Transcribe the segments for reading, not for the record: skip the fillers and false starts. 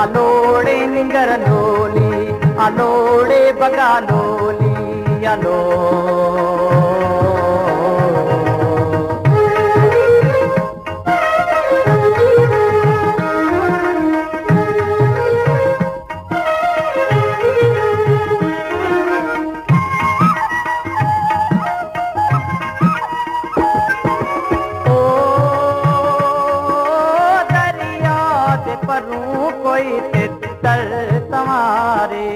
अलोड़े निंगर lolly, अलोड़े बगा lolly, अलो कोई तितर तुम्हारे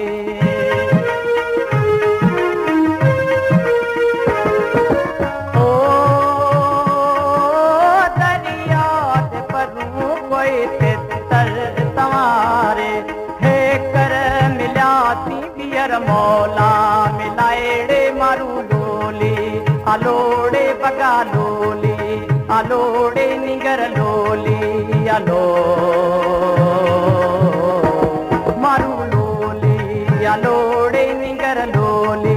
ओ दरिया ते परूं कोई तितर तुम्हारे हे कर मिला ती बियर मौला मिलाएड़े मारू लोली अलोड़े बगा लोली अलोड़े निगर लोली अलो अलोड़े निगर लोली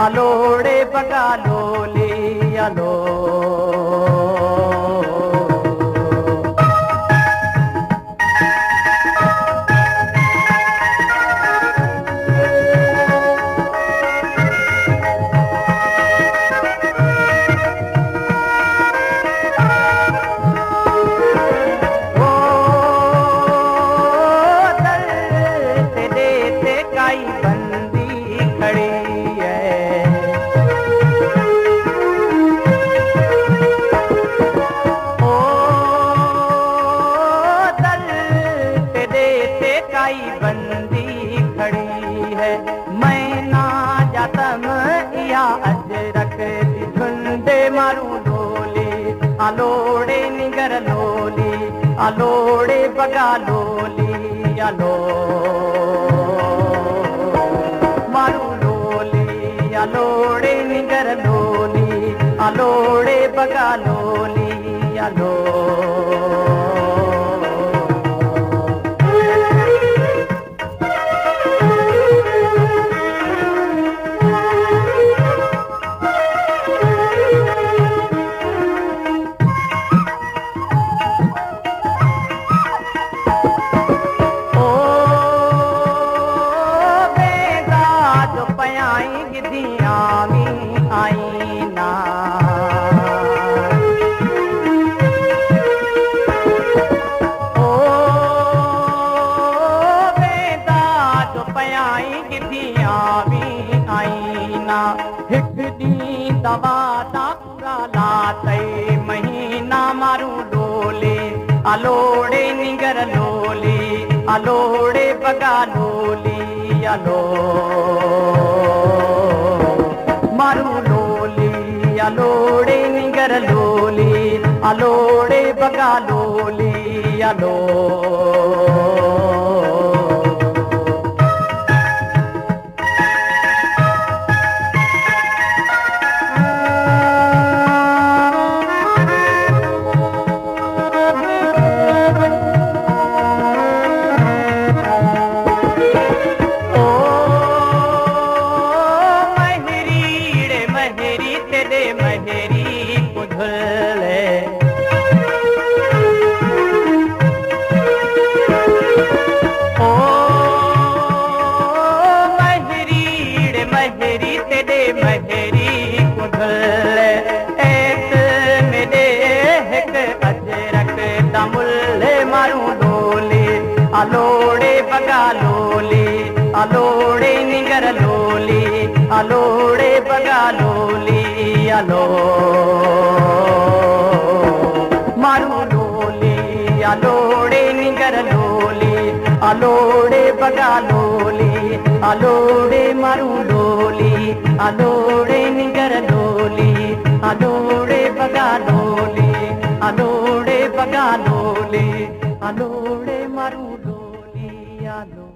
अलोड़े बगा लोली अलो बंदी खड़ी है मैं ना जातम या अजरक झुंडे मारू लोली अलोड़े निगर लोली अलोड़े बगा लोली अलो मारू लोली अलोड़े निगर लोली अलोड़े बगा लोली अलो आईना ओ बेदा जो पयाई गिदिया भी आईना हिक दी दवा दा पूरा लाते महीना मारू लोली अलोड़े निगर लोली अलोड़े बगा लोली अलो मारू लोली अलोड़े निगर लोली अलोड़े बगा लोली अलो महेरी कुधल ऐत मेरे हिक अजरक दमुल्ले मारू लोली अलोड़े बगा लोली अलोड़े निगर लोली अलोड़े बगा लोली अलो मारू लोली अलोड़े निगर लोली अलोड़े बगा लोली अलोड़े मारू लोली अलोड़े निगर लोली अलोड़े बगा लोली अलोड़े बगा लोली अलोड़े मारू लोली अलो